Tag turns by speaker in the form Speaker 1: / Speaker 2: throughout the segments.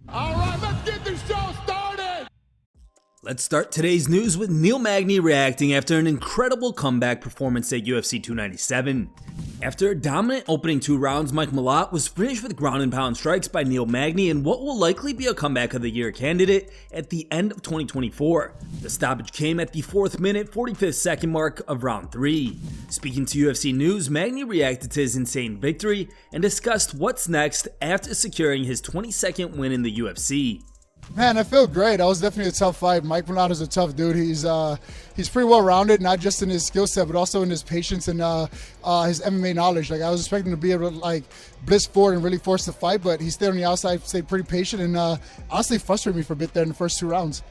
Speaker 1: All right, let's get this show started!
Speaker 2: Let's start today's news with Magny reacting after an incredible comeback performance at UFC 297. After a dominant opening 2 rounds, Mike Malott was finished with ground and pound strikes by Magny in what will likely be a comeback of the year candidate at the end of 2024. The stoppage came at the 4th minute, 45th second mark of round 3. Speaking to UFC News, Magny reacted to his insane victory and discussed what's next after securing his 22nd win in the UFC.
Speaker 3: Man, I feel great. That was definitely a tough fight. Mike Malott is a tough dude. He's pretty well rounded, not just in his skill set, but also in his patience and his MMA knowledge. Like I was expecting him to be able to blitz forward and really force the fight, but he stayed on the outside, stayed pretty patient, and honestly frustrated me for a bit there in the first 2 rounds.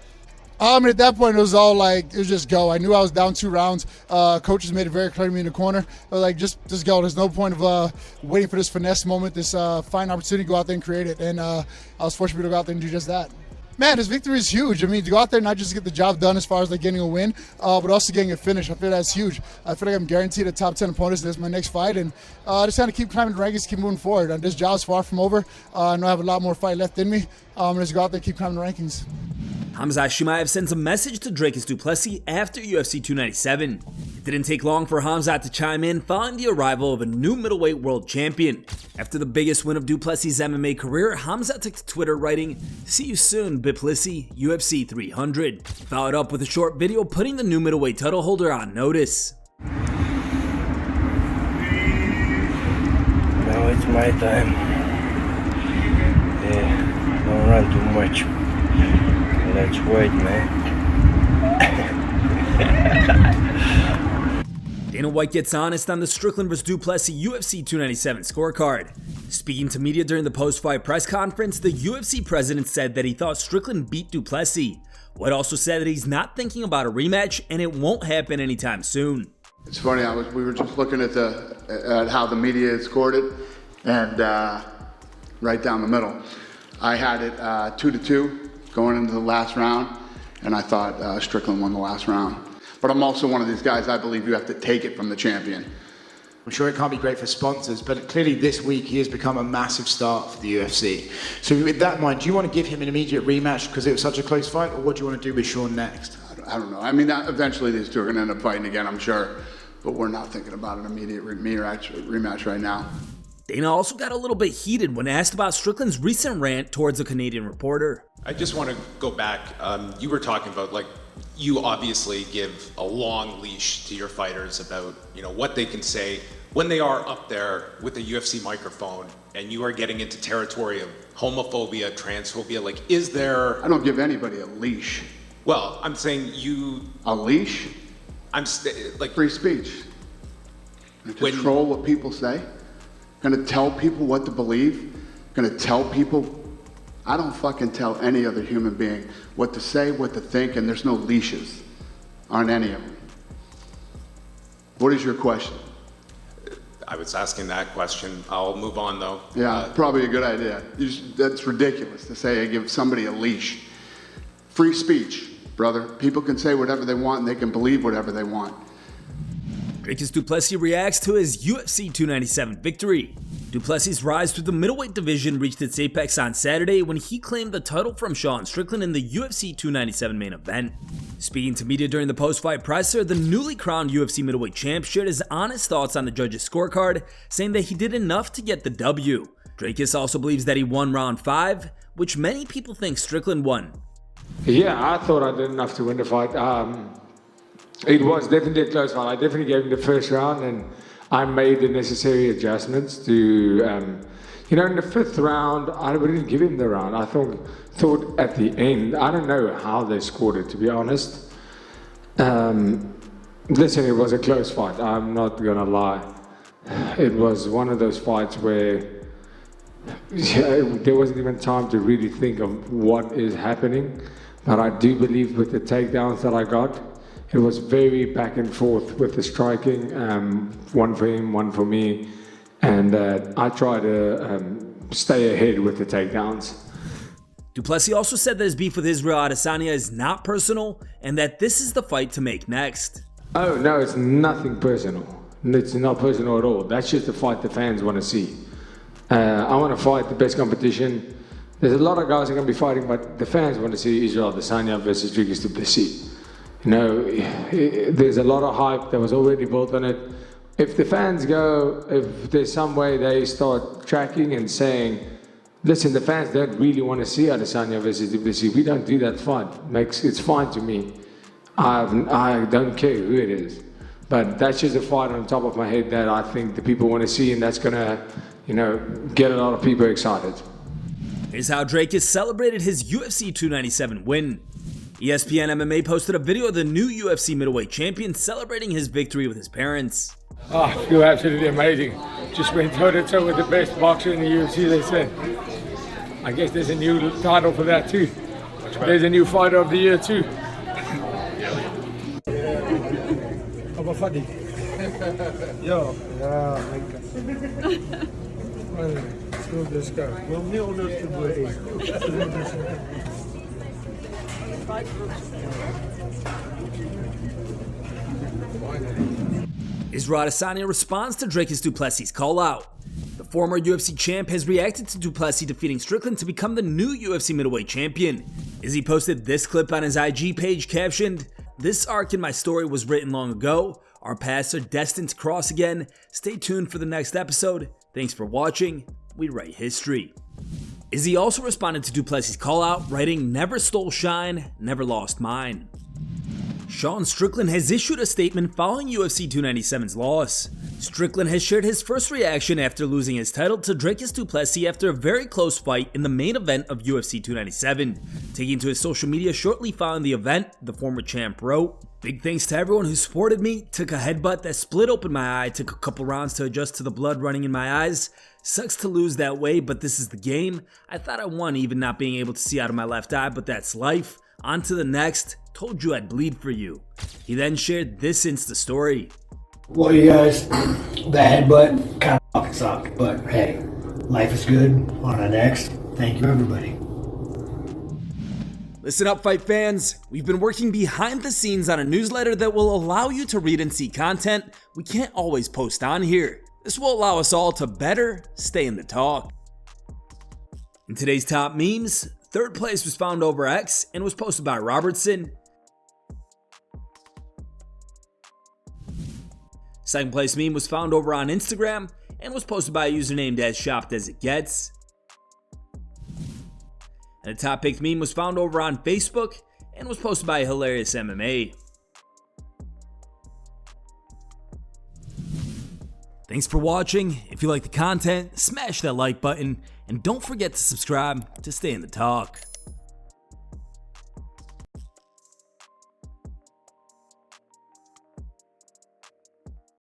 Speaker 3: At that point, it was all it was just go. I knew I was down 2 rounds. Coaches made it very clear to me in the corner. I was like, just go. There's no point of waiting for this finesse moment, this fine opportunity to go out there and create it. And I was fortunate to go out there and do just that. Man, this victory is huge. I mean, to go out there and not just get the job done as far as getting a win, but also getting a finish. I feel that's huge. I feel like I'm guaranteed a top 10 opponent. This is my next fight, and just trying to keep climbing the rankings, keep moving forward. This job's far from over. I know I have a lot more fight left in me. Just go out there and keep climbing the rankings.
Speaker 2: Khamzat Chimaev sends a message to Dricus Du Plessis after UFC 297. It didn't take long for Khamzat to chime in following the arrival of a new middleweight world champion. After the biggest win of Du Plessis' MMA career, Khamzat took to Twitter writing, "See you soon, Du Plessis, UFC 300. Followed up with a short video putting the new middleweight title holder on notice.
Speaker 4: Now it's my time. Yeah, don't run too much. Let's wait, man.
Speaker 2: Dana White gets honest on the Strickland vs. Du Plessis UFC 297 scorecard. Speaking to media during the post-fight press conference, the UFC president said that he thought Strickland beat Du Plessis. White also said that he's not thinking about a rematch and it won't happen anytime soon.
Speaker 5: It's funny, we were just looking at how the media had scored it, and right down the middle. I had it 2-2. Going into the last round, and I thought Strickland won the last round. But I'm also one of these guys, I believe you have to take it from the champion.
Speaker 6: I'm sure it can't be great for sponsors, but clearly this week he has become a massive star for the UFC. So with that in mind, do you want to give him an immediate rematch because it was such a close fight, or what do you want to do with Sean next?
Speaker 5: I don't know. I mean, eventually these two are going to end up fighting again, I'm sure. But we're not thinking about an immediate rematch right now.
Speaker 2: Dana also got a little bit heated when asked about Strickland's recent rant towards a Canadian reporter.
Speaker 7: I just want to go back. You were talking about you obviously give a long leash to your fighters about what they can say when they are up there with the UFC microphone, and you are getting into territory of homophobia, transphobia. Is there?
Speaker 5: I don't give anybody a leash.
Speaker 7: Well, I'm saying you.
Speaker 5: A leash?
Speaker 7: I'm
Speaker 5: free speech. Control what people say. Gonna tell people what to believe. Gonna tell people. I don't fucking tell any other human being what to say, what to think, and there's no leashes on any of them. What is your question?
Speaker 7: I was asking that question. I'll move on though.
Speaker 5: Yeah, probably a good idea. That's ridiculous to say I give somebody a leash. Free speech, brother. People can say whatever they want and they can believe whatever they want.
Speaker 2: Dricus Du Plessis reacts to his UFC 297 victory. Du Plessis' rise through the middleweight division reached its apex on Saturday when he claimed the title from Sean Strickland in the UFC 297 main event. Speaking to media during the post-fight presser, the newly crowned UFC middleweight champ shared his honest thoughts on the judges' scorecard, saying that he did enough to get the W. Dricus also believes that he won round 5, which many people think Strickland won.
Speaker 8: Yeah, I thought I did enough to win the fight. It was definitely a close fight. I definitely gave him the first round, and I made the necessary adjustments to, in the 5th round, I didn't give him the round. I thought at the end, I don't know how they scored it, to be honest. Listen, it was a close fight. I'm not gonna lie. It was one of those fights where there wasn't even time to really think of what is happening. But I do believe with the takedowns that I got, it was very back and forth with the striking, one for him, one for me, and I tried to stay ahead with the takedowns.
Speaker 2: Du Plessis also said that his beef with Israel Adesanya is not personal and that this is the fight to make next.
Speaker 8: Oh no, it's nothing personal. It's not personal at all. That's just the fight the fans want to see. I want to fight the best competition There's a lot of guys that are going to be fighting, but the fans want to see Israel Adesanya versus Dricus Du Plessis. You know, there's a lot of hype that was already built on it. If the fans go, if there's some way they start tracking and saying, listen, the fans don't really want to see Adesanya versus Du Plessis, we don't do that fight. It's fine to me. I don't care who it is. But that's just a fight on top of my head that I think the people want to see, and that's going to, you know, get a lot of people excited.
Speaker 2: Here's how Dricus celebrated his UFC 297 win. ESPN MMA posted a video of the new UFC middleweight champion celebrating his victory with his parents.
Speaker 8: Oh, I feel absolutely amazing. Just went toe-to-toe with the best boxer in the UFC, they said. I guess there's a new title for that too. There's a new fighter of the year too. Yo,
Speaker 2: Israel Adesanya responds to Dricus Du Plessis' call-out. The former UFC champ has reacted to Du Plessis defeating Strickland to become the new UFC middleweight champion. Izzy posted this clip on his IG page captioned, "This arc in my story was written long ago. Our paths are destined to cross again. Stay tuned for the next episode. Thanks for watching. We write history." Izzy also responded to Du Plessis' call-out, writing, "Never stole shine, never lost mine." Sean Strickland has issued a statement following UFC 297's loss. Strickland has shared his first reaction after losing his title to Dricus Du Plessis after a very close fight in the main event of UFC 297. Taking to his social media shortly following the event, the former champ wrote, "Big thanks to everyone who supported me. Took a headbutt that split open my eye. Took a couple rounds to adjust to the blood running in my eyes. Sucks to lose that way, but this is the game. I thought I won even not being able to see out of my left eye, but that's life. On to the next. Told you I'd bleed for you." He then shared this Insta story.
Speaker 9: Well, you guys, that headbutt kind of fucking sucked, but hey, life is good. On to the next. Thank you, everybody.
Speaker 2: Listen up, fight fans. We've been working behind the scenes on a newsletter that will allow you to read and see content we can't always post on here. This will allow us all to better stay in the talk. In today's top memes, third place was found over X and was posted by Robertson. Second place meme was found over on Instagram and was posted by a user named as shopped as it gets. And the top picked meme was found over on Facebook and was posted by Hilarious MMA. Thanks for watching. If you like the content, smash that like button and don't forget to subscribe to stay in the talk.